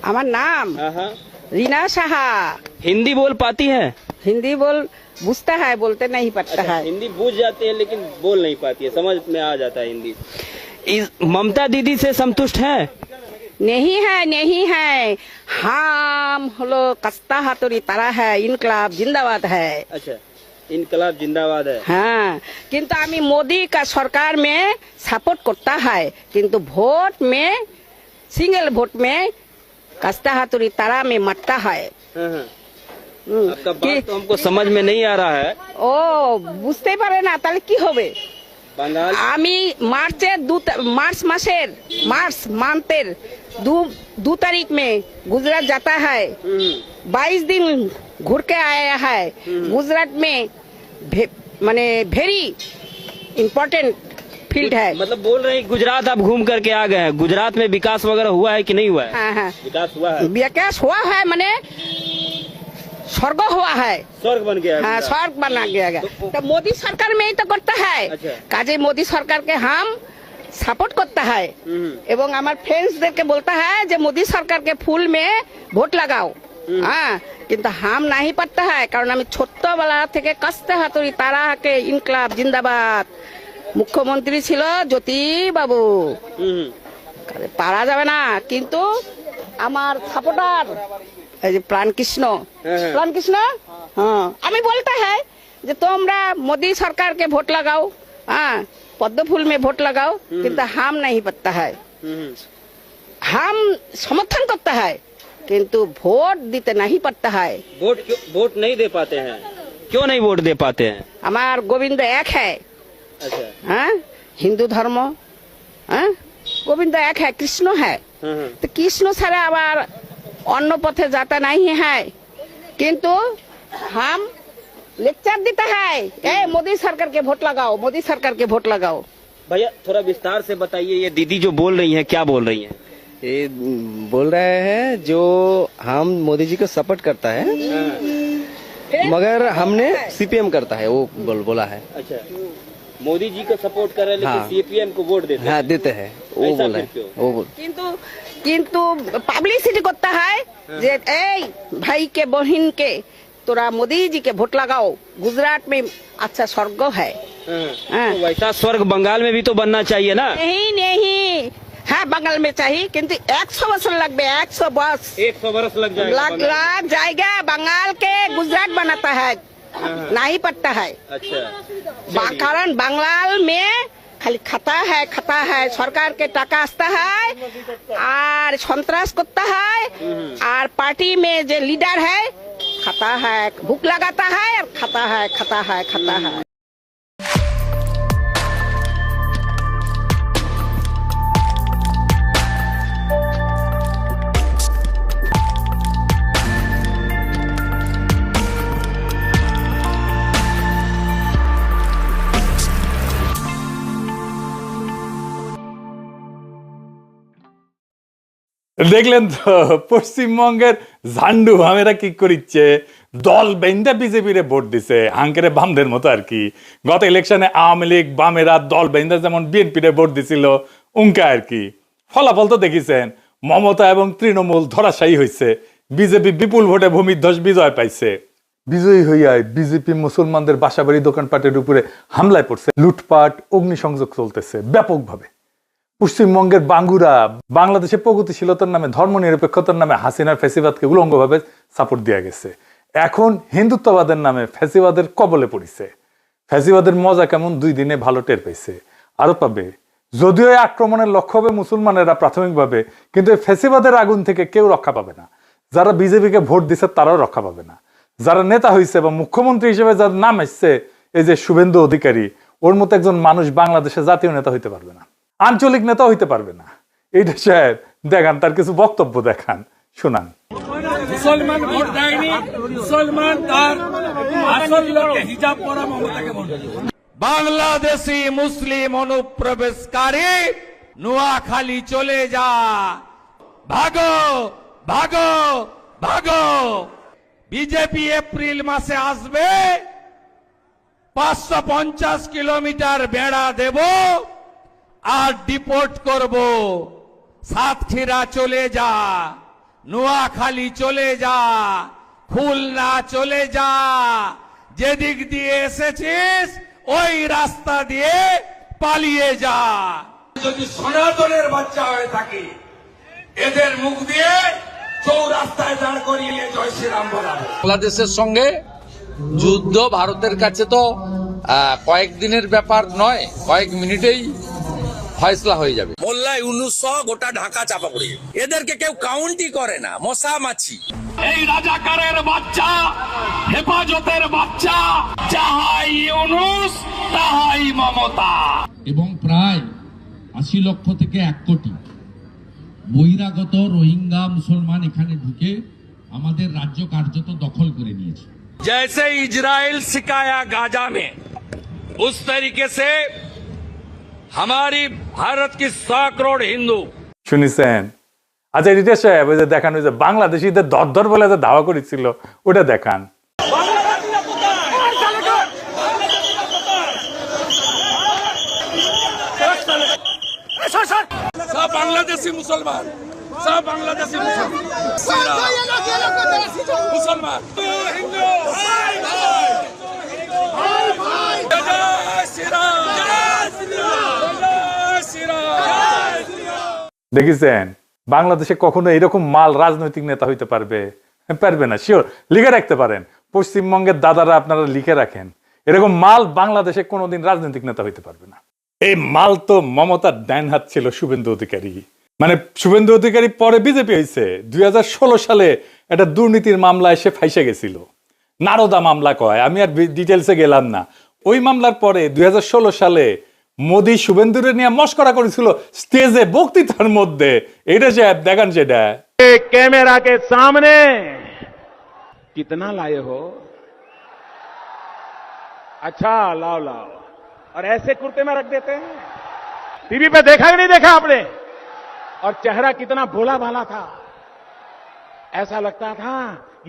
हमारा नाम हाँ। रीना शाहा। हिंदी बोल पाती है? हिंदी बोल बुझता है, बोलते नहीं पड़ता अच्छा, है। हिंदी बूझ जाती है लेकिन बोल नहीं पाती है, समझ में आ जाता है हिंदी। ममता दीदी से संतुष्ट है? नहीं है, नहीं है। हम लोग कस्ता हाथुरी तारा है, इनकलाब जिंदाबाद है। अच्छा, इनकलाब जिंदाबाद है। हाँ, किंतु आमी मोदी का सरकार में सपोर्ट करता है, किंतु वोट में सिंगल वोट में कस्ता हाथुरी तारा में मरता है। हाँ। आपका बात तो हमको समझ में नहीं आ रहा है। ओ बुझते पारे ना, ताहले की होबे? बंगाल आमी मार्च मांथेर दो तारीख में गुजरात जाता है। 22 दिन घूर के आया है। गुजरात में माने वेरी इम्पोर्टेंट फील्ड है। मतलब बोल रहे हैं गुजरात आप घूम करके आ गए हैं। गुजरात में विकास वगैरह हुआ है कि नहीं हुआ है? हाँ। विकास हुआ है। विकास हुआ है, माने स्वर्ग हुआ है। स्वर्ग बन गया है। हाँ, स्वर्ग बना गया। तो मोदी सरकार में ही तो करता है। अच्छा। काजे मोदी सरकार के हम सपोर्ट करता है एवं हमारे फ्रेंड्स के बोलता है जो मोदी सरकार के फूल में वोट लगाओ। हाँ, किंतु हम नहीं पड़ता है, कारण हमें छोटो वाला थे कष्ट हाथुरी तारा के इनकलाब जिंदाबाद मुख्यमंत्री छिलो ज्योति बाबू। पारा जाबे ना, किंतु हमार सपोर्टार प्राण कृष्ण हाँ हमें बोलता है जो तुमरा मोदी सरकार के वोट लगाओ। हाँ, पद्म फूल में वोट लगाओ, किंतु हम नहीं पता है। हम समर्थन करता है, किंतु वोट देते नहीं पड़ता है। वोट नहीं दे पाते हैं? क्यों नहीं वोट दे पाते हैं? हमार गोविंद एक है। अच्छा। हाँ, हिंदू धर्म। हाँ, गोविंद एक है, कृष्ण है। तो कृष्ण सारा आबार अन्य पथे जाता नहीं है, किंतु हम लेक्चर देता है ए मोदी सरकार के वोट लगाओ, मोदी सरकार के वोट लगाओ। भैया थोड़ा विस्तार से बताइए, ये दीदी जो बोल रही हैं क्या बोल रही हैं? ये बोल रहे हैं जो हम मोदी जी को सपोर्ट करता है, मगर हमने सीपीएम करता है, वो बोला है। अच्छा, मोदी जी को सपोर्ट कर रहे हैं लेकिन सीपीएम को वोट देते हैं? हाँ, देते हैं, वो बोल रहे हैं। किंतु पब्लिसिटी करता है जे ए भाई के बहन के तोरा मोदी जी के वोट लगाओ, गुजरात में अच्छा स्वर्ग है। तो वैसा स्वर्ग बंगाल में भी तो बनना चाहिए ना? नहीं हाँ, बंगाल में चाहिए, किंतु 100 वर्ष लग गए। 100 वर्ष लग जाएगा। बंगाल के गुजरात बनाता है, नहीं पड़ता है। अच्छा, कारण बंगाल में खाली खाता है सरकार के टाका आता है और संतरास करता है, और पार्टी में जो लीडर है खाता है, भूख लगाता है और खाता है। দেখলেন তো পশ্চিমবঙ্গের ঝান্ডু হামেরা কি করিচ্ছে, দল বেঁধে বিজেপিরে ভোট দিছে হাঙ্কেরে বামদের মতো আর কি। গত ইলেকশনে আওয়ামী লীগ বামেরা দল বেঁধে যেমন বিএনপিরে ভোট দিছিল উনকা আর কি। ফলাফল তো দেখিছেন, মমতা এবং তৃণমূল ধরাশায়ী হয়েছে, বিজেপি বিপুল ভোটে ভূমিধ্বস বিজয় পাইছে। বিজয়ী হইয়ায় বিজেপি মুসলমানদের বাসাবাড়ি দোকানপাটের উপরে হামলায় পড়ছে, লুটপাট অগ্নিসংযোগ চলতেছে ব্যাপকভাবে। পশ্চিমবঙ্গের বাঙ্গুরা বাংলাদেশে প্রগতিশীলতার নামে ধর্মনিরপেক্ষতার নামে হাসিনার ফ্যাসিবাদকে উলঙ্গভাবে সাপোর্ট দেয়া গেছে। এখন হিন্দুত্ববাদের নামে ফ্যাসিবাদের কবলে পড়িছে। ফ্যাসিবাদের মজা কেমন 2 দিনে ভালো টের পাইছে, আরো পাবে। যদিও এই আক্রমণের লক্ষ্য হবে মুসলমানেরা প্রাথমিকভাবে, কিন্তু এই ফ্যাসিবাদের আগুন থেকে কেউ রক্ষা পাবে না। যারা বিজেপিকে ভোট দিচ্ছে তারাও রক্ষা পাবে না। যারা নেতা হয়েছে বা মুখ্যমন্ত্রী হিসেবে যার নাম আসছে, এই যে শুভেন্দু অধিকারী, ওর মতো একজন মানুষ বাংলাদেশে জাতীয় নেতা হইতে পারবে না, আঞ্চলিক নেতা হইতে পারবে না। এইটা সাহেব দেখান, তার কিছু বক্তব্য দেখান, শোনান। মুসলমান ভোট দেয়নি, মুসলমান তার আসল লোককে হিজাব পরা মমতাকে ভোট দেবে। বাংলাদেশি মুসলিম অনুপ্রবেশকারী নোয়াখালী চলে যা, ভাগো ভাগো ভাগো। বিজেপি এপ্রিল মাসে আসবে, 550 কিলোমিটার বেড়া দেব আর ডিপোর্ট করব। সাতক্ষীরা চলে যা, নোয়াখালী চলে যা, খুলনা চলে যা, যেদিক দিয়ে এসেছিস ওই রাস্তা দিয়ে পালিয়ে যা। যদি সনাতনের বাচ্চা হয়ে থাকে এদের মুখ দিয়ে চৌরাস্তায় দাঁড় করিয়ে জয় শ্রীরাম বলা হয়। বাংলাদেশের সঙ্গে যুদ্ধ ভারতের কাছে তো কয়েকদিনের ব্যাপার নয়, কয়েক মিনিটেই ফয়সলা হয়ে যাবে। মোল্লা ইউনুস সহ গোটা ঢাকা চাপা পড়ে যাবে। এদেরকে কেউ কাউন্টই করে না, মশা মাছি। এই রাজাকারের বাচ্চা, হেফাজতের বাচ্চা, যাহাই ইউনুস তাহাই মমতা। এবং প্রায় ৮০ লক্ষ থেকে ১ কোটি বহিরাগত রোহিঙ্গা মুসলমান এখানে ঢুকে আমাদের রাজ্য কার্যত দখল করে নিয়েছে। जैसे इजराइल सिखाया गाजा में, उस तरीके से हमारी भारत की 100 करोड़ हिंदू। শুনিছেন? আচ্ছা রিতেশ সাহেব, ওই যে দেখান, ওই যে বাংলাদেশিদের দর বলে যে দাওয়া করেছিল, ওটা দেখান। सब बांग्लादेशी मुसलमान, सब बांग्लादेशी मुसलमान, हिंदू, দেখেছেন বাংলাদেশে কখনো এরকম মাল রাজনৈতিক নেতা হইতে পারবে? পারবে না। শিওর লিখে রাখতে পারেন, পশ্চিমবঙ্গের দাদারা আপনারা লিখে রাখেন, এরকম মাল বাংলাদেশে কোনোদিন রাজনৈতিক নেতা হইতে পারবে না। এই মাল তো মমতার ডাইন হাত ছিল শুভেন্দু অধিকারী। মানে শুভেন্দু অধিকারী পরে বিজেপি হয়েছে, 2016 সালে একটা দুর্নীতির মামলা এসে ফাইসে গেছিল, নারদা মামলা কয়, আমি আর ডিটেলসে গেলাম না। ওই মামলার পরে 2016 সালে মোদি শুভেন্দুরে নিয়ে মস্করা করেছিল স্টেজে, বক্তৃতার মধ্যে। এটা যে দেখান, সেটা कैमरा के सामने कितना लाए हो? अच्छा लाओ लाओ, और ऐसे कुर्ते में रख देते हैं। टीवी पे देखा कि नहीं देखा आपने? और चेहरा कितना भोला भाला था, ऐसा लगता था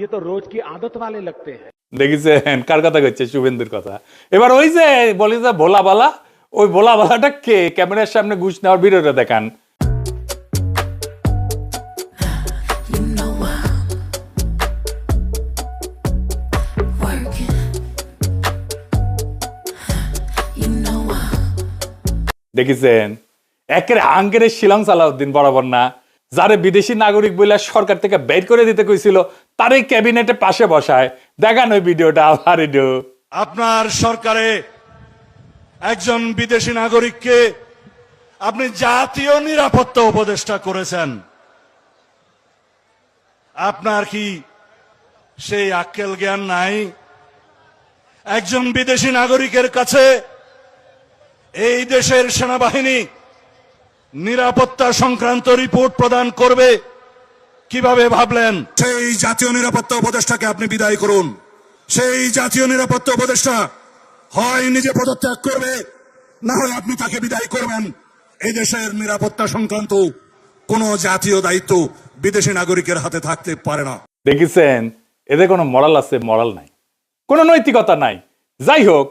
ये तो रोज की आदत वाले लगते हैं। দেখেছেন কার কথা কচ্ছে? শুভেন্দুর কথা। এবার ওই যে বলি যে ভোলা বালা, ওই ভোলা বালাটা কে? ক্যামেরার সামনে ঘুষ নেওয়ার ভিডিওটা দেখান। দেখেছেন একের আঙ্কের শিলং সালাউদ্দিন বরাবর না, যারে বিদেশি নাগরিক বলে সরকার থেকে বের করে দিতে কইছিল, তারই ক্যাবিনেটে পাশে বসায়। দেখান ওই ভিডিওটা আবার। আপনার সরকারে একজন বিদেশি নাগরিককে আপনি জাতীয় নিরাপত্তা উপদেষ্টা করেছেন। আপনার কি সেই আক্কেল জ্ঞান নাই? একজন বিদেশি নাগরিকের কাছে এই দেশের সেনাবাহিনী নিরাপত্তা সংক্রান্ত রিপোর্ট প্রদান করবে কিভাবে ভাবলেন? সেই জাতীয় নিরাপত্তা উপদেষ্টাকে আপনি বিদায় করুন। সেই জাতীয় নিরাপত্তা উপদেষ্টা হয় নিজে পদত্যাগ করবে, না হয় আপনি তাকে বিদায় করবেন। এই দেশের নিরাপত্তা সংক্রান্ত কোন জাতীয় দায়িত্ব বিদেশি নাগরিকের হাতে থাকতে পারে না। দেখেছেন এদের কোনো মরাল আছে? মরাল নাই, কোনো নৈতিকতা নাই। যাই হোক,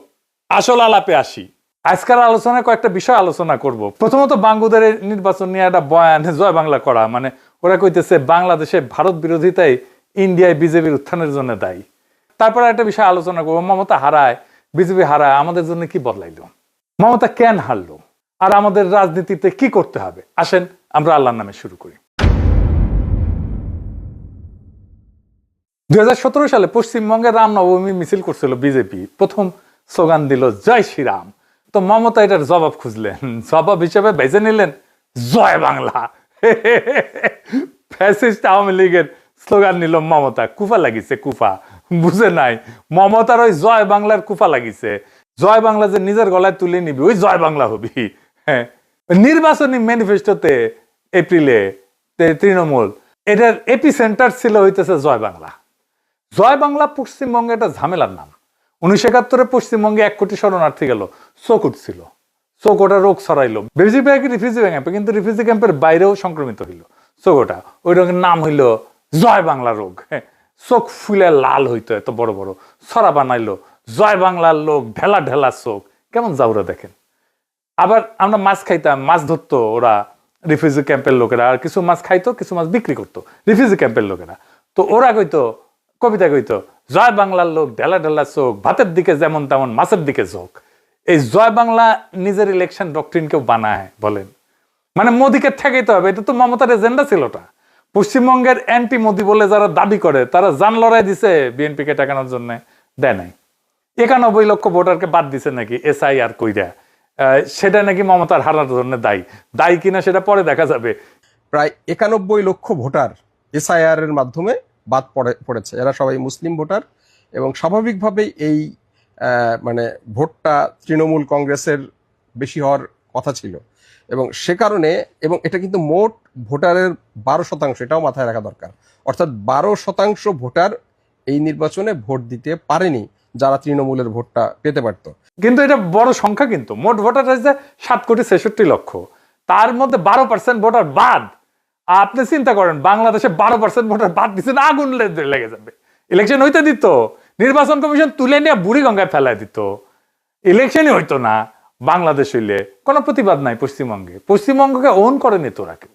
আসল আলাপে আসি। আজকের আলোচনায় কয়েকটা বিষয় আলোচনা করব। প্রথমত বাঙ্গুদের নির্বাচন নিয়ে একটা বয়ানে জয় বাংলা করা, মানে ওরা কইতেছে বাংলাদেশে ভারত বিরোধিতাই ইন্ডিয়ায় বিজেপির উত্থানের জন্য দায়ী। তারপরে একটা বিষয় আলোচনা করবো, মমতা হারায়, বিজেপি হারায়, আমাদের জন্য কি বদলাইলো, মমতা কেন হারলো, আর আমাদের রাজনীতিতে কি করতে হবে। আসেন আমরা আল্লাহর নামে শুরু করি। 2017 সালে পশ্চিমবঙ্গে রামনবমী মিছিল করছিল বিজেপি, প্রথম স্লোগান দিল জয় শ্রীরাম। তো মমতা এটার জবাব খুঁজলেন, জবাব হিসেবে বেছে নিলেন জয় বাংলা। ফ্যাসিস্ট আওয়ামী লীগের স্লোগান নিল মমতা। কুফা লাগিছে, কুফা বুঝে নাই, মমতার ওই জয় বাংলার কুফা লাগিছে। জয় বাংলা যে নিজের গলায় তুলে নিবি, ওই জয় বাংলা হবি। হ্যাঁ, নির্বাচনী ম্যানিফেস্টোতে এপ্রিলে তৃণমূল, এটার এপি সেন্টার ছিল হইতেছে জয় বাংলা। জয় বাংলা পশ্চিমবঙ্গে একটা ঝামেলার নাম। 1971 পশ্চিমবঙ্গে 1 কোটি শরণার্থী গেল, চোখ উঠছিল, চোখ ওটা রোগ ছড়াইলো। বেশিরভাগ রিফিউজি ক্যাম্পে, কিন্তু রিফিউজি ক্যাম্পের বাইরেও সংক্রমিত হইল চোখ ওটা। ওই রোগের নাম হইল জয় বাংলা রোগ। হ্যাঁ, চোখ ফুলে লাল হইতো, এত বড় বড় ছড়া বানাইলো, জয় বাংলার লোক, ঢেলা ঢেলা চোখ, কেমন যাওরা দেখেন। আবার আমরা মাছ খাইতাম, মাছ ধরতো ওরা রিফিউজি ক্যাম্পের লোকেরা, আর কিছু মাছ খাইতো, কিছু মাছ বিক্রি করতো রিফিউজি ক্যাম্পের লোকেরা। তো ওরা কইতো, কবিতা কইতো, জয় বাংলার লোক ঢেলা ঢেলা চোখ, ভাতের দিকে যেমন তেমন মাছের দিকে চোখ। এই জয় বাংলা নিজের ইলেকশন ডক্ট্রিন কেউ বানায় বলেন? মানে মোদীকে ঠেকাইতে হবে, এটা তো মমতার এজেন্ডা ছিলটা। পশ্চিমবঙ্গের অ্যান্টি মোদি বলে যারা দাবি করে তারা জান লড়াই দিছে বিএনপিকে ঠেকানোর জন্য, দেয় নাই। 91 লক্ষ ভোটারকে বাদ দিছে নাকি SIR কইরা, সেটা নাকি মমতার হারার জন্য দায়ী কিনা সেটা পরে দেখা যাবে। প্রায় 91 লক্ষ ভোটার SIR এর মাধ্যমে বাদ পড়েছে। এরা সবাই মুসলিম ভোটার এবং স্বাভাবিকভাবেই এই মানে ভোটটা তৃণমূল কংগ্রেসের বেশি হওয়ার কথা ছিল এবং সে কারণে, এবং এটা কিন্তু মোট ভোটারের 12%, এটাও মাথায় রাখা দরকার। অর্থাৎ 12% ভোটার এই নির্বাচনে ভোট দিতে পারেনি যারা তৃণমূলের ভোটটা পেতে পারত। কিন্তু এটা বড় সংখ্যা, কিন্তু মোট ভোটার হচ্ছে 7,66,00,000, তার মধ্যে 12% ভোটার বাদ। আপনি চিন্তা করেন, বাংলাদেশে 12% ভোটার বাদ দিচ্ছেন, আগুন লেগে যাবে। ইলেকশন হইতে দিত, নির্বাচন কমিশন তুলে নিয়ে বুড়ি গঙ্গায় ফেলায় দিত, ইলেকশনই হইতো না। বাংলাদেশ হইলে কোনো প্রতিবাদ নাই পশ্চিমবঙ্গে, পশ্চিমবঙ্গকে ওন করেনি তোরা কেউ,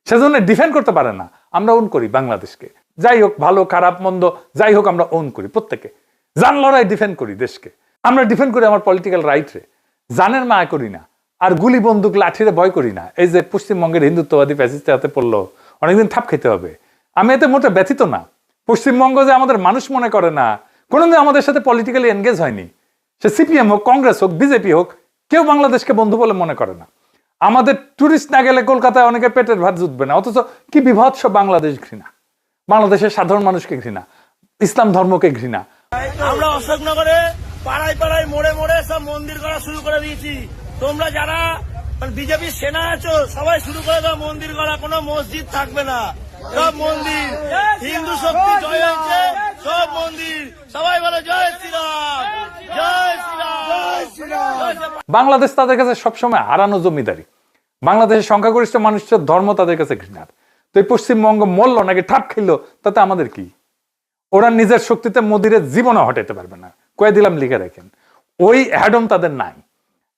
সেজন্য ডিফেন্ড করতে পারে না। আমরা ওন করি বাংলাদেশকে, যাই হোক ভালো খারাপ মন্দ যাই হোক আমরা ওন করি, প্রত্যেকে জান লড়াই ডিফেন্ড করি দেশকে। আমরা ডিফেন্ড করি আমার পলিটিক্যাল রাইট রে, জানের মায় করি না, আর গুলি বন্দুক লাঠিরে ভয় করি না। এই যে পশ্চিমবঙ্গের হিন্দুত্ববাদী ফ্যাসিস্টে হাতে পড়লো, অনেকদিন থাপ খেতে হবে। আমি এতে মোটে ব্যথিত না। পশ্চিমবঙ্গ যে আমাদের মানুষ মনে করে না, কোনোদিন আমাদের সাথে পলিটিক্যালি এনগেজ হয়নি, সে CPM হোক, কংগ্রেস হোক, বিজেপি হোক, কেউ বাংলাদেশকে বন্ধু বলে মনে করে না। আমাদের টুরিস্ট না গেলে কলকাতায় অনেকে পেটের ভাত জুটবে না, অথচ কি বিভৎস বাংলাদেশ ঘৃণা, বাংলাদেশের সাধারণ মানুষকে ঘৃণা, ইসলাম ধর্মকে ঘৃণা। আমরা অশোকনগরে পাড়ায় পাড়ায় মোড়ে মোড়ে সব মন্দির করা শুরু করে দিয়েছি। তোমরা যারা বিজেপির সেনা আছো সবাই শুরু করে দাও মন্দির করা, কোনো মসজিদ থাকবে না, সব মন্দির। হিন্দু শক্তি জয় হয়েছে, সব মন্দির। সবাই বলো জয় শ্রীরাম, জয় শ্রীরাম। বাংলাদেশ তাদের কাছে সবসময় হারানো জমিদারি, বাংলাদেশের সংখ্যাগরিষ্ঠ মানুষের ধর্ম তাদের কাছে ঘৃণার। তো এই পশ্চিমবঙ্গ মরল নাকি ঠাপ খেললো তাতে আমাদের কি? ওরা নিজের শক্তিতে মোদিরে জীবনে হটাইতে পারবে না, কয়ে দিলাম লিখে রাখেন। ওই অ্যাডম তাদের নাই।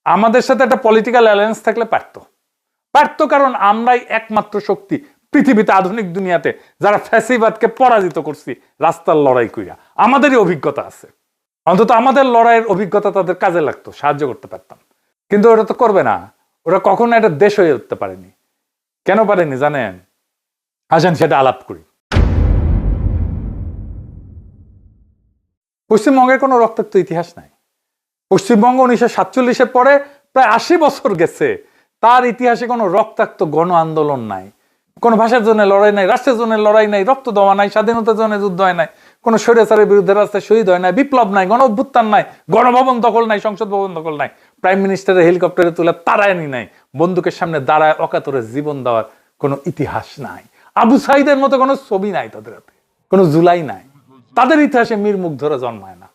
আমাদের সাথে একটা পলিটিক্যাল অ্যালায়েন্স থাকলে পারতো, কারণ আমরাই একমাত্র শক্তি পৃথিবীতে, আধুনিক দুনিয়াতে যারা ফ্যাসিবাদকে পরাজিত করছি রাস্তার লড়াই কইরা। আমাদেরই অভিজ্ঞতা আছে, অন্তত আমাদের লড়াইয়ের অভিজ্ঞতা তাদের কাজে লাগতো, সাহায্য করতে পারতাম। কিন্তু ওরা তো করবে না, ওরা কখনো একটা দেশ হয়ে উঠতে পারেনি। কেন পারেনি জানেন? আসেন সেটা আলাপ করি। পশ্চিমবঙ্গের কোনো রক্তাক্ত ইতিহাস নাই। পশ্চিমবঙ্গ 1947-এর পরে প্রায় 80 বছর গেছে, তার ইতিহাসে কোনো রক্তাক্ত গণ আন্দোলন নাই, কোনো ভাষার জন্য লড়াই নাই, রাষ্ট্রের জন্য লড়াই নাই, রক্ত দেওয়া নাই, স্বাধীনতার জন্য যুদ্ধ হয় নাই, কোনো স্বৈরাচারের বিরুদ্ধে রাস্তায় শহীদ হয় নাই, বিপ্লব নাই, গণ অভ্যুত্থান নাই, গণভবন দখল নাই, সংসদ ভবন দখল নাই, প্রাইম মিনিস্টারের হেলিকপ্টারে তুলে তাড়ায়নি নাই, বন্দুকের সামনে দাঁড়ায় অকাতরে জীবন দেওয়ার কোনো ইতিহাস নাই। আবু সাইদের মতো কোনো ছবি নাই তাদের হাতে, কোনো জুলাই নাই। তাদের ইতিহাসে মীর মুগ্ধরা জন্মায় না।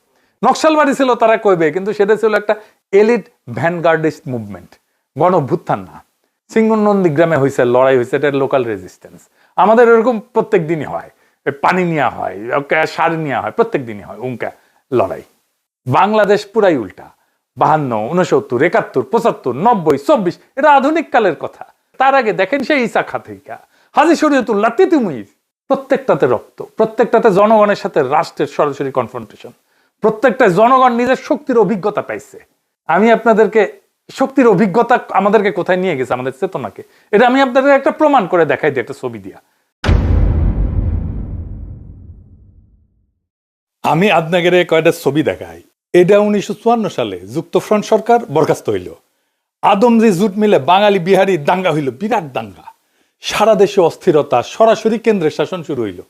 নকশালবাড়ি ছিল তারা কইবে, কিন্তু সেটা ছিল একটা এলিট ভ্যানগার্ডিস্ট মুভমেন্ট, গণ অভ্যুত্থান না। সিঙ্গুর-নন্দীগ্রামে হয়েছে লড়াই, হয়েছে, এটা লোকাল রেজিস্ট্যান্স। আমাদের এরকম প্রত্যেক দিনই হয়, পানি নেওয়া হয়, সার নেওয়া হয়, প্রত্যেক দিনই হয় উঙ্কা লড়াই। বাংলাদেশ পুরাই উল্টা। 52, 69, 71, 75, 90, 24 এটা আধুনিক কালের কথা। তার আগে দেখেন সেই ইসা খাতিকা, হাজী শরীয়তুল্লাহ, তিতুমির, প্রত্যেকটাতে রক্ত, প্রত্যেকটাতে জনগণের সাথে রাষ্ট্রের সরাসরি কনফ্রন্টেশন, প্রত্যেকটা জনগণ নিজের শক্তির অভিজ্ঞতা পাইছে। আমি আপনাদেরকে শক্তির অভিজ্ঞতা আমাদেরকে কোথায় নিয়ে গেছে, আমাদের চেতনাকে, এটা আমি আপনাদের একটা প্রমাণ করে দেখাই দিই একটা ছবি দিয়া। আমি আপনাদের কয়টা ছবি দেখাই। এটা 1954 সালে যুক্তফ্রন্ট সরকার বরখাস্ত হইল, আদমজি জুট মিলে বাঙালি বিহারি দাঙ্গা হইল, বিরাট দাঙ্গা, সারা দেশে অস্থিরতা, সরাসরি কেন্দ্রের শাসন শুরু হইল।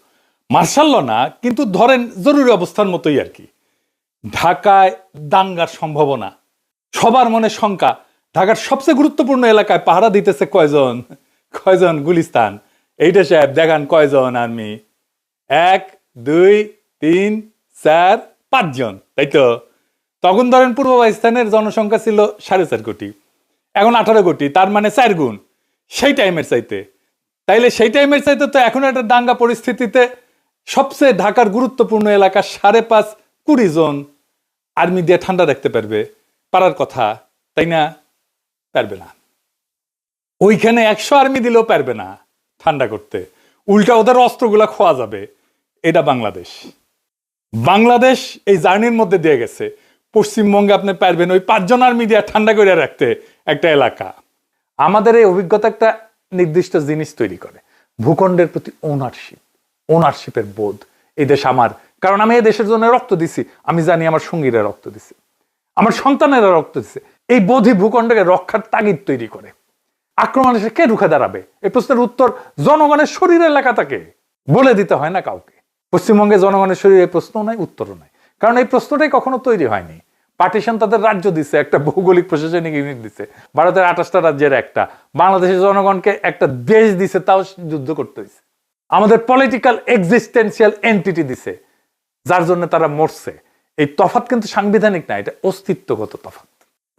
মার্শাল না, কিন্তু ধরেন জরুরি অবস্থার মতোই আর কি। ঢাকায় দাঙ্গার সম্ভাবনা, সবার মনে শঙ্কা। ঢাকার সবচেয়ে গুরুত্বপূর্ণ এলাকায় পাহারা দিতেছে কয়জন গুলিস্তান, এইটা সাহেব দেখান কয়জন আর্মি, 1, 2, 3, 4, 5 জন, তাই তো? তখন ধরেন পূর্ব পাকিস্তানের জনসংখ্যা ছিল 4.5 কোটি, এখন 18 কোটি, তার মানে 4 গুণ সেই টাইমের চাইতে। তাইলে সেই টাইমের চাইতে তো এখন একটা দাঙ্গা পরিস্থিতিতে সবচেয়ে ঢাকার গুরুত্বপূর্ণ এলাকা 5.5 20 জন আর্মি দিয়ে ঠান্ডা রাখতে পারার কথা, তাই না? পারবে না। ওইখানে 100 আর্মি দিলেও পারবে না ঠান্ডা করতে, উল্টা ওদের অস্ত্রগুলা খোয়া যাবে। এটা বাংলাদেশ। বাংলাদেশ এই জার্নির মধ্যে দিয়ে গেছে। পশ্চিমবঙ্গে আপনি পারবেন ওই 5 জন আর্মি দিয়ে ঠান্ডা করে রাখতে একটা এলাকা। আমাদের এই অভিজ্ঞতা একটা নির্দিষ্ট জিনিস তৈরি করে, ভূখণ্ডের প্রতি ওনারশিপের বোধ। এই দেশ আমার, কারণ আমি এই দেশের জন্য রক্ত দিছি, আমি জানি আমার সঙ্গীরা রক্ত দিছে, আমার সন্তানেরা রক্ত দিছে। এই বোধই ভূখণ্ডকে রক্ষার তাগিদ তৈরি করে। আক্রমণ এসে কে রুখে দাঁড়াবে? এই প্রশ্নের উত্তর জনগণের শরীরে লেখা থাকে, বলে দিতে হয় না কাউকে। পশ্চিমবঙ্গে জনগণের শরীরে প্রশ্নও নাই, উত্তরও নাই, কারণ এই প্রশ্নটাই কখনো তৈরি হয়নি। পার্টিশন তাদের রাজ্য দিছে, একটা ভৌগোলিক প্রশাসনিক ইউনিট দিছে, ভারতের 28টা রাজ্যের একটা, বাংলাদেশের জনগণকে একটা দেশ দিছে, তাও যুদ্ধ করতে হয়েছে। আমাদের পলিটিক্যাল এক্সিস্টেন্সিয়াল এন্টিটি দিছে, যার জন্য তারা মরছে। এই তফাৎ কিন্তু সাংবিধানিক না, এটা অস্তিত্বগত তফাৎ।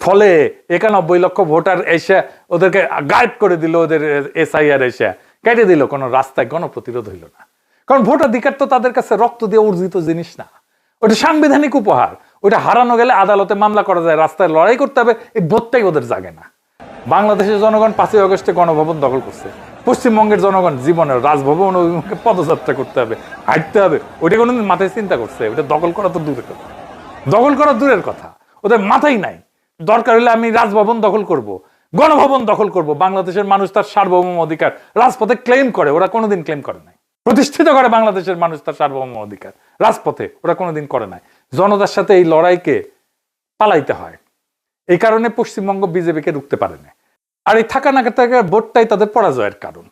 ফলে 91 লক্ষ ভোটার এসে ওদেরকে গায়েব করে দিল, ওদের SIR এসে কেটে দিল, কোনো রাস্তায় গণপ্রতিরোধ হইল না। কারণ ভোটাধিকার তো তাদের কাছে রক্ত দিয়ে অর্জিত জিনিস না, ওটা সাংবিধানিক উপহার। ওটা হারানো গেলে আদালতে মামলা করা যায়, রাস্তায় লড়াই করতে হবে, এই বোধটাই ওদের জাগে না। বাংলাদেশের জনগণ 5ই আগস্টে গণভবন দখল করছে, পশ্চিমবঙ্গের জনগণ জীবনের রাজভবন অভিমুখে পদযাত্রা করতে হবে, হাঁটতে হবে, ওইটা কোনোদিন মাথায় চিন্তা করছে? ওটা দখল করা তো দূরের কথা, দখল করা দূরের কথা, ওদের মাথায় নাই। দরকার হলে আমি রাজভবন দখল করব, গণভবন দখল করব। বাংলাদেশের মানুষ তার সার্বভৌম অধিকার রাজপথে ক্লেম করে, ওরা কোনোদিন ক্লেম করে নাই। প্রতিষ্ঠিত করে বাংলাদেশের মানুষ তার সার্বভৌম অধিকার রাজপথে, ওরা কোনোদিন করে নাই। জনতার সাথে এই লড়াইকে পালাইতে হয়, এই কারণে পশ্চিমবঙ্গ বিজেপিকে রুখতে পারে না। আর এই থাকা না থাকা ভোটটাই তাদের পরাজয়ের কারণ।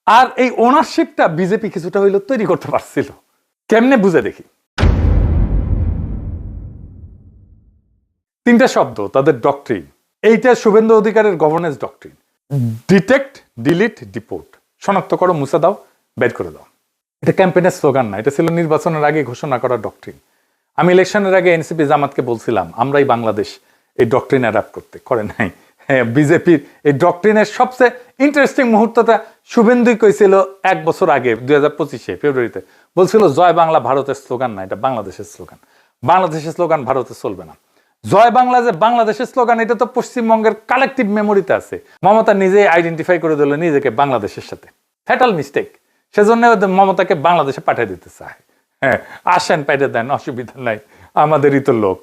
আর এই ওনারশিপটা বিজেপি কিছুটা হইলেও তৈরি করতে পারছিল। কেমনে বুঝে দেখি। 3টা শব্দ তাদের ডক্ট্রিন। এইটা শুভেন্দু অধিকারের governance doctrine. Detect, delete, deport. শনাক্ত করো, মুছে দাও, বের করে দাও। এটা ক্যাম্পেইনের স্লোগান না, এটা ছিল নির্বাচনের আগে ঘোষণা করা ডক্ট্রিন। আমি ইলেকশনের আগে এনসিপি জামাতকে বলছিলাম আমরাই বাংলাদেশ, এই ডক্ট্রিন অ্যাডাপ্ট করতে, করে নাই। হ্যাঁ, বিজেপির এই ডক্ট্রিনের সবচেয়ে ইন্টারেস্টিং মুহূর্তটা শুভেন্দুই কইছিল 1 বছর আগে, 2025 ফেব্রুয়ারিতে বলছিল জয় বাংলা ভারতের স্লোগান না, এটা বাংলাদেশের স্লোগান। বাংলাদেশের স্লোগান ভারতে চলবে না। জয় বাংলা যে বাংলাদেশের স্লোগান, এটা তো পশ্চিমবঙ্গের কালেকটিভ মেমোরিতে আছে। মমতা নিজেই আইডেন্টিফাই করে দিল নিজেকে বাংলাদেশের সাথে, ফ্যাটাল মিস্টেক। সেজন্য মমতাকে বাংলাদেশে পাঠিয়ে দিতে চায়। হ্যাঁ, আসেন, পাঠিয়ে দেন, অসুবিধা নাই, আমাদেরই তো লোক।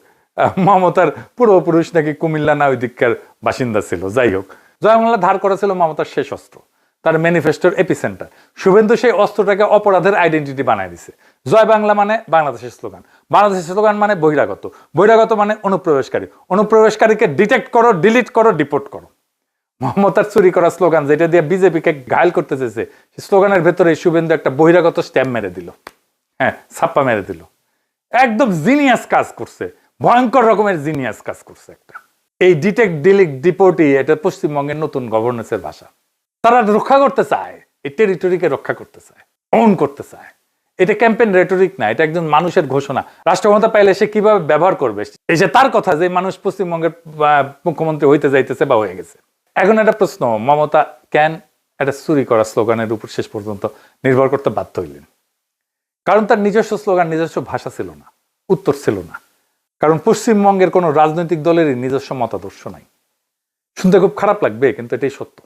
মমতার পূর্বপুরুষ নাকি কুমিল্লা না ওই দিককার বাসিন্দা ছিল। যাই হোক, জয় বাংলা ধার করা ছিল মমতার শেষ অস্ত্র, তার ম্যানিফেস্টোর এপিসেন্টার। শুভেন্দু সেই অস্ত্রটাকে অপরাধের আইডেন্টিটি বানায় দিছে। জয় বাংলা মানে বাংলাদেশের স্লোগান, বাংলাদেশের স্লোগান মানে বহিরাগত, বহিরাগত মানে অনুপ্রবেশকারী, অনুপ্রবেশকারীকে ডিটেক্ট করো, ডিলিট করো, ডিপোর্ট করো। মমতার চুরি করা স্লোগান, যেটা দিয়ে বিজেপিকে ঘায়ল করতে চেয়েছে, সেই স্লোগানের ভেতরে শুভেন্দু একটা বহিরাগত স্ট্যাম্প মেরে দিল। হ্যাঁ, ছাপ্পা মেরে দিল। একদম জিনিয়াস কাজ করছে, ভয়ঙ্কর রকমের জিনিয়াস কাজ করছে একটা। এই ডিটেক্ট, ডিলিট, ডিপোর্টই এটা পশ্চিমবঙ্গের নতুন গভর্নেন্সের ভাষা। তারা রক্ষা করতে চায়, এই টেরিটরিকে রক্ষা করতে চায়, অন করতে চায়। এটা ক্যাম্পেইন রেটরিক না, এটা একজন মানুষের ঘোষণা। রাষ্ট্রক্ষমতা পাইলে সে কিভাবে ব্যবহার করবে, এসে তার কথা যে মানুষ পশ্চিমবঙ্গের মুখ্যমন্ত্রী হইতে যাইতেছে বা হয়ে গেছে। এখন একটা প্রশ্ন, মমতা কেন একটা চুরি করা স্লোগানের উপর শেষ পর্যন্ত নির্ভর করতে বাধ্য হইলেন? কারণ তার নিজস্ব স্লোগান, নিজস্ব ভাষা ছিল না, উত্তর ছিল না। কারণ পশ্চিমবঙ্গের কোনো রাজনৈতিক দলেরই নিজস্ব মতাদর্শ নাই। শুনতে খুব খারাপ লাগবে, কিন্তু এটাই সত্য।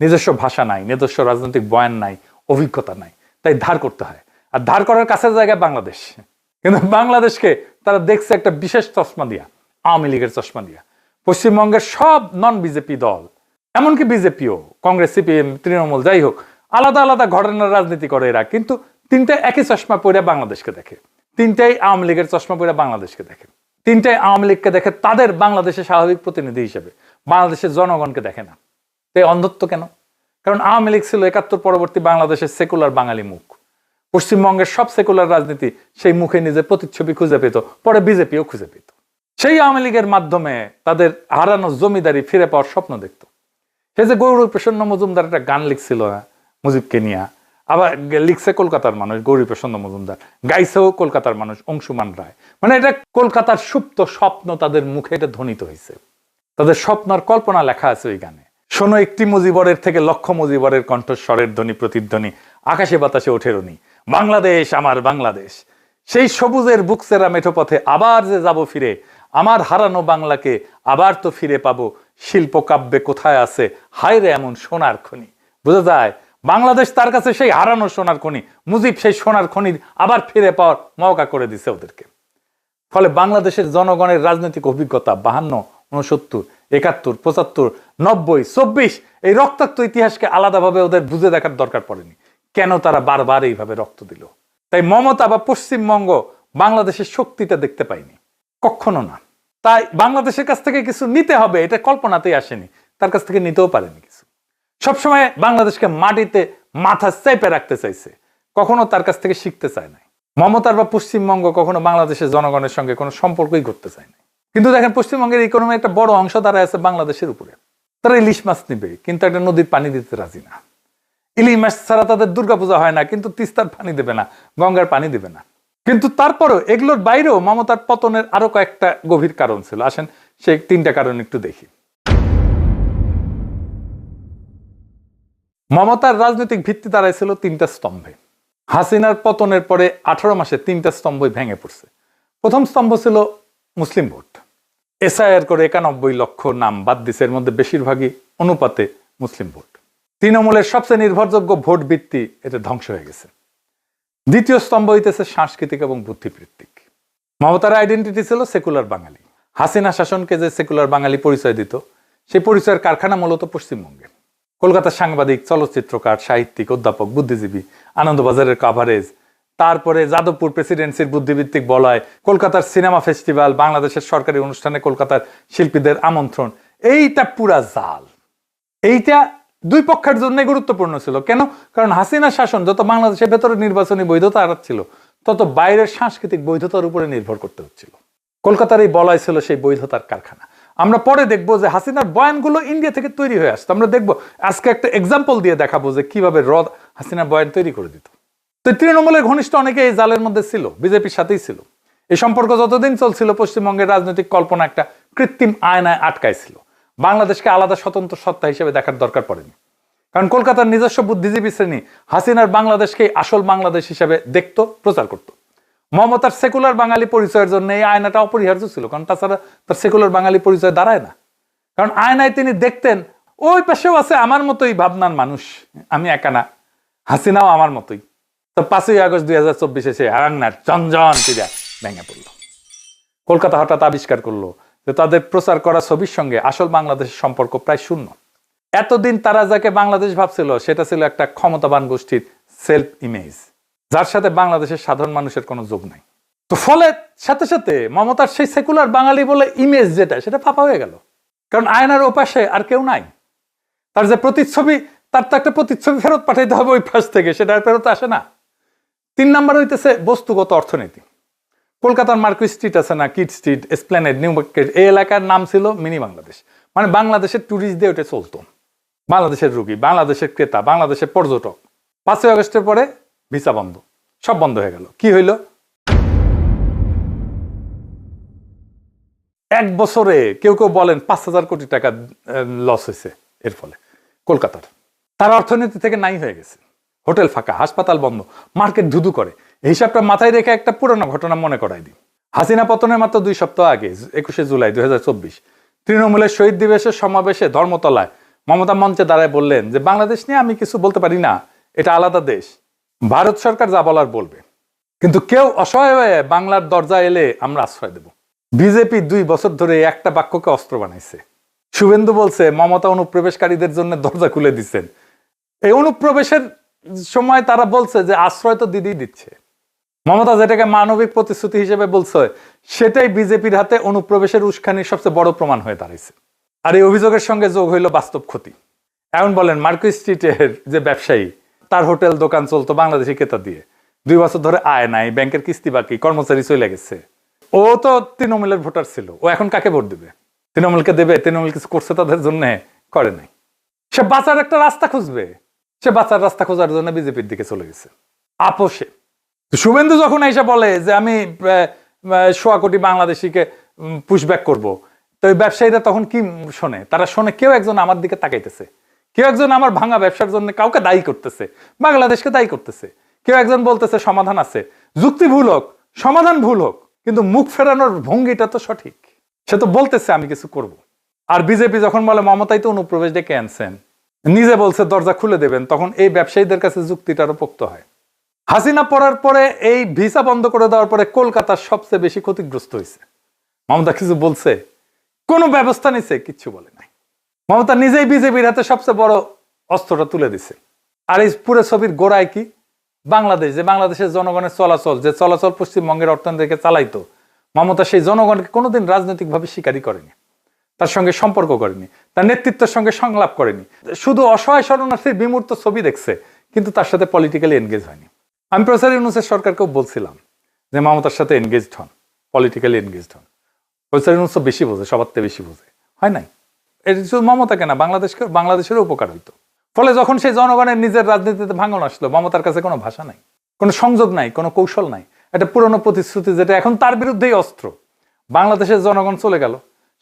নিজস্ব ভাষা নাই, নিজস্ব রাজনৈতিক বয়ান নাই, অভিজ্ঞতা নাই, তাই ধার করতে হয়। আর ধার করার কাছের জায়গায় বাংলাদেশ। কিন্তু বাংলাদেশকে তারা দেখছে একটা বিশেষ চশমা দিয়া, আওয়ামী লীগের চশমা দিয়া। পশ্চিমবঙ্গের সব নন বিজেপি দল, এমনকি বিজেপিও, কংগ্রেস, সিপিএম, তৃণমূল, যাই হোক, আলাদা আলাদা ঘটনার রাজনীতি করে এরা, কিন্তু 3টা একই চশমা পরে বাংলাদেশকে দেখে। 3টাই আওয়ামী লীগের চশমা পরে বাংলাদেশকে দেখে। 3টাই আওয়ামী লীগকে দেখে তাদের বাংলাদেশের স্বাভাবিক প্রতিনিধি হিসেবে, বাংলাদেশের জনগণকে দেখে না। তাই অন্ধত্ব কেন? কারণ আওয়ামী লীগ ছিল 71 পরবর্তী বাংলাদেশের সেকুলার বাঙালি মুখ। পশ্চিমবঙ্গের সব সেকুলার রাজনীতি সেই মুখে নিজের প্রতিচ্ছবি খুঁজে পেত, পরে বিজেপিও খুঁজে পেত। সেই আওয়ামী লীগের মাধ্যমে তাদের হারানো জমিদারি ফিরে পাওয়ার স্বপ্ন দেখত। সে যে গৌরী প্রসন্ন মজুমদার একটা গান লিখছিল মুজিবকে নিয়ে, আবার লিখছে কলকাতার মানুষ গৌরী প্রসন্ন মজুমদার, গাইছেও কলকাতার মানুষ অংশুমান রায়। মানে এটা কলকাতার সুপ্ত স্বপ্ন তাদের মুখে এটা ধ্বনিত হয়েছে, তাদের স্বপ্ন আর কল্পনা লেখা আছে ওই গানে। শোনো একটি মুজিবরের থেকে লক্ষ মুজিবরের কণ্ঠস্বরের ধ্বনি প্রতিধ্বনি, আকাশে বাতাসে ওঠে রনি, বাংলাদেশ আমার বাংলাদেশ। সেই সবুজের বুকসেরা মেঠো পথে আবার যে যাব ফিরে, আমার হারানো বাংলাকে আবার তো ফিরে পাবো, শিল্প কাব্যে কোথায় আছে হায় রে এমন সোনার খনি। বোঝা যায় বাংলাদেশ তার কাছে সেই হারানো সোনার খনি, মুজিব সেই সোনার খনি আবার ফিরে পাওয়ার মওকা করে দিছে ওদেরকে। ফলে বাংলাদেশের জনগণের রাজনৈতিক অভিজ্ঞতা 52, 69, 71, 75, 90, 24 এই রক্তাক্ত ইতিহাসকে আলাদাভাবে ওদের বুঝে দেখার দরকার পড়েনি কেন তারা বারবার এইভাবে রক্ত দিল। তাই মমতা বা পশ্চিমবঙ্গ বাংলাদেশের শক্তিটা দেখতে পায়নি, কখনো না। তাই বাংলাদেশের কাছ থেকে কিছু নিতে হবে এটা কল্পনাতেই আসেনি, তার কাছ থেকে নিতেও পারেনি কিছু। সবসময় বাংলাদেশকে মাটিতে মাথা চেপে রাখতে চাইছে, কখনো তার কাছ থেকে শিখতে চায় নাই। মমতার বা পশ্চিমবঙ্গ কখনো বাংলাদেশের জনগণের সঙ্গে কোনো সম্পর্কই করতে চায় না। কিন্তু দেখেন পশ্চিমবঙ্গের ইকোনমি একটা বড় অংশ দাঁড়ায় আছে বাংলাদেশের উপরে। তারা ইলিশ মাছ নিবে কিন্তু একটা নদীর পানি দিতে রাজি না। ইলিশ মাছ ছাড়া তাদের দুর্গাপূজা হয় না, কিন্তু তিস্তার পানি দেবে না, গঙ্গার পানি দেবে না। কিন্তু তারপরও এগুলোর বাইরেও মমতার পতনের আরো কয়েকটা গভীর কারণ ছিল। আসেন সেই 3টা কারণ একটু দেখি। মমতার রাজনৈতিক ভিত্তি দাঁড়াইছিল 3টা স্তম্ভে। হাসিনার পতনের পরে 18 মাসে 3টা স্তম্ভই ভেঙে পড়ছে। প্রথম স্তম্ভ ছিল মুসলিম ভোট। এসআইআর করে 91 লক্ষ নাম বাদ দিছে, এর মধ্যে বেশিরভাগই অনুপাতে মুসলিম ভোট। তৃণমূলের সবচেয়ে নির্ভরযোগ্য ভোট ভিত্তি এটা ধ্বংস হয়ে গেছে। দ্বিতীয় স্তম্ভ হইতেছে সাংস্কৃতিক এবং বুদ্ধিবৃত্তিক। মমতার আইডেন্টিটি ছিল সেকুলার বাঙালি। হাসিনা শাসনকে যে সেকুলার বাঙালি পরিচয় দিত, সেই পরিচয়ের কারখানা মূলত পশ্চিমবঙ্গে। কলকাতার সাংবাদিক, চলচ্চিত্রকার, সাহিত্যিক, অধ্যাপক, বুদ্ধিজীবী, আনন্দবাজারের কাভারেজ, তারপরে যাদবপুর প্রেসিডেন্সির বুদ্ধিবৃত্তিক বলয়, কলকাতার সিনেমা ফেস্টিভ্যাল, বাংলাদেশের সরকারি অনুষ্ঠানে কলকাতার শিল্পীদের আমন্ত্রণ, এইটা পুরা জাল। এইটা দুই পক্ষের জন্য গুরুত্বপূর্ণ ছিল। কেন? কারণ হাসিনা শাসন যত বাংলাদেশের ভেতরে নির্বাচনী বৈধতা আড়াচ্ছিল, তত বাইরের সাংস্কৃতিক বৈধতার উপরে নির্ভর করতে হচ্ছিল। কলকাতার এই বলয় ছিল সেই বৈধতার কারখানা। আমরা পরে দেখবো যে হাসিনার বয়ানগুলো ইন্ডিয়া থেকে তৈরি হয়ে আসতো। আমরা দেখবো আজকে একটা এক্সাম্পল দিয়ে দেখাবো যে কিভাবে হাসিনার বয়ান তৈরি করে দিত। তো তৃণমূলের ঘনিষ্ঠ অনেকে এই জালের মধ্যে ছিল, বিজেপির সাথেই ছিল। এই সম্পর্ক যতদিন চলছিল পশ্চিমবঙ্গের রাজনৈতিক কল্পনা একটা কৃত্রিম আয়নায় আটকাইছিল। বাংলাদেশকে আলাদা স্বতন্ত্র সত্তা হিসেবে দেখার দরকার পড়েনি, কারণ কলকাতার নিজস্ব বুদ্ধিজীবী শ্রেণী হাসিনার বাংলাদেশকে আসল বাংলাদেশ হিসেবে দেখত, প্রচার করত। মমতার সেকুলার বাঙালি পরিচয়ের জন্য এই আয়নাটা অপরিহার্য ছিল, কারণ তাছাড়া তার সেকুলার বাঙালি পরিচয় দাঁড়ায় না। কারণ আয়নায় তিনি দেখতেন ওই পাশেও আছে আমার মতোই ভাবনার মানুষ, আমি একা না, হাসিনাও আমার মতোই। তো 5ই আগস্ট 2024 সে আরাংনার চঞ্জন তীরা ভেঙে পড়ল। কলকাতা হঠাৎ আবিষ্কার করলো যে তাদের প্রচার করা ছবির সঙ্গে আসল বাংলাদেশের সম্পর্ক প্রায় শূন্য। এতদিন তারা যাকে বাংলাদেশ ভাবছিল সেটা ছিল একটা ক্ষমতাবান গোষ্ঠীর সেলফ ইমেজ, যার সাথে বাংলাদেশের সাধারণ মানুষের কোনো যোগ নাই। তো ফলে সাথে সাথে মমতার সেই সেকুলার বাঙালি বলে ইমেজ যেটা, সেটা ফাঁপা হয়ে গেল। কারণ আয়নার ওপাশে আর কেউ নাই। তার যে প্রতিচ্ছবি, তার তো একটা প্রতিচ্ছবি ফেরত পাঠাইতে হবে ওই পাশ থেকে, সেটা আর ফেরত আসে না। 3 নাম্বার হইতেছে বস্তুগত অর্থনীতি। কলকাতার মার্কেট স্ট্রিট আছে না, Kyd street, Esplanade, New Market, এই এলাকার নাম ছিল মিনি বাংলাদেশ। মানে বাংলাদেশের ট্যুরিস্ট দিয়ে ওটা চলতো। বাংলাদেশের রুগী, বাংলাদেশের ক্রেতা, বাংলাদেশের পর্যটক। 5ই আগস্টের পরে ভিসা বন্ধ, সব বন্ধ হয়ে গেল। কি হইল? 1 বছরে কেউ কেউ বলেন 5,000 কোটি টাকা লস হয়েছে এর ফলে কলকাতার। তার অর্থনীতি থেকে নাই হয়ে গেছে। হোটেল ফাঁকা, হাসপাতাল বন্ধ, মার্কেট ধুধু করে। এই হিসাবটা মাথায় রেখে একটা পুরনো ঘটনা মনে করাই দিই। হাসিনা পতনের মাত্র 2 সপ্তাহ আগে 21শে জুলাই 2024 তৃণমূলের শহীদ দিবসের সমাবেশে ধর্মতলায় মমতা মঞ্চে দাঁড়ায় বললেন যে বাংলাদেশ নিয়ে আমি কিছু বলতে পারি না, এটা আলাদা দেশ, ভারত সরকার যা বলার বলবে, কিন্তু কেউ অসহায় হয়ে বাংলার দরজা এলে আমরা আশ্রয় দেব। বিজেপি 2 বছর ধরে একটা বাক্যকে অস্ত্র বানাইছে। শুভেন্দু বলছে মমতা অনুপ্রবেশকারীদের জন্য দরজা খুলে দিচ্ছেন। এই অনুপ্রবেশের সময় তারা বলছে যে আশ্রয় তো দিদি দিচ্ছে। মমতা যেটাকে মানবিক প্রতিশ্রুতি হিসেবে বলছে, সেটাই বিজেপির হাতে অনুপ্রবেশের উস্কানির সবচেয়ে বড় প্রমাণ হয়ে দাঁড়িয়েছে। আর এই অভিযোগের সঙ্গে যোগ হইল বাস্তব ক্ষতি। এখন বলেন মার্কেট স্ট্রিটের যে ব্যবসায়ী, তার হোটেল দোকান চলতো বাংলাদেশি ক্রেতা দিয়ে, 2 বছর ধরে আয় নাই, ব্যাংকের কিস্তি বাকি, কর্মচারী চলে গেছে। ও তো তৃণমূলের ভোটার ছিল, ও এখন কাকে ভোট দেবে? তৃণমূলকে দেবে? তৃণমূল কিছু করছে তাদের জন্য? করে নাই। সে বাঁচার একটা রাস্তা খুঁজবে, সে বাঁচার রাস্তা খোঁজার জন্য বিজেপির দিকে চলে গেছে আপোষে। শুভেন্দু যখন এসে বলে যে আমি 100 কোটি বাংলাদেশিকে পুশব্যাক করব, তো ওই ব্যবসায়ীরা তখন কি শোনে? তারা শোনে কেউ একজন আমার দিকে তাকাইতেছে, কেউ একজন আমার ভাঙা ব্যবসার জন্য কাউকে দায়ী করতেছে, বাংলাদেশকে দায়ী করতেছে। কেউ একজন বলতেছে সমাধান আছে, যুক্তি ভুল হোক, সমাধান ভুল হোক, কিন্তু মুখ ফেরানোর ভঙ্গিটা তো সঠিক। সে তো বলতেছে আমি কিছু করব। আর বিজেপি যখন বলে মমতাই তো অনুপ্রবেশ ডেকে আনছেন, নিজে বলছে দরজা খুলে দেবেন, তখন এই ব্যবসায়ীদের কাছে যুক্তিটা আরো পোক্ত হয়। হাসিনা পড়ার পরে এই ভিসা বন্ধ করে দেওয়ার পরে কলকাতার সবচেয়ে বেশি ক্ষতিগ্রস্ত হয়েছে। মমতা কিছু বলছে? কোনো ব্যবস্থা নিছে? কিচ্ছু বলে নাই। মমতা নিজেই বিজেপির হাতে সবচেয়ে বড় অস্ত্রটা তুলে দিছে। আর এই পুরো ছবির গোড়ায় কি? বাংলাদেশ, যে বাংলাদেশের জনগণের চলাচল, যে চলাচল পশ্চিমবঙ্গের অর্থনীতিকে চালাইতো, মমতা সেই জনগণকে কোনোদিন রাজনৈতিকভাবে স্বীকারই করেনি, তার সঙ্গে সম্পর্ক করেনি, তার নেতৃত্বের সঙ্গে সংলাপ করেনি, শুধু অসহায় শরণার্থীর বিমূর্ত ছবি দেখছে, কিন্তু তার সাথে পলিটিক্যালি এনগেজ হয়নি। আমি প্রফেসর ইউনূসের সরকারকেও বলছিলাম যে মমতার সাথে এনগেজড হন, পলিটিক্যালি এনগেজড হন। প্রফেসর ইউনূস বেশি বোঝে, সবার থেকে বেশি বোঝে, হয় নাই? এটা শুধু মমতাকে না, বাংলাদেশেরও উপকার হইতো। ফলে যখন সেই জনগণের নিজের রাজনীতিতে ভাঙন আসলো, মমতার কাছে কোনো ভাষা নাই, কোনো সংযোগ নাই, কোনো কৌশল নাই। একটা পুরনো প্রতিশ্রুতি যেটা এখন তার বিরুদ্ধেই অস্ত্র। বাংলাদেশের জনগণ চলে গেল,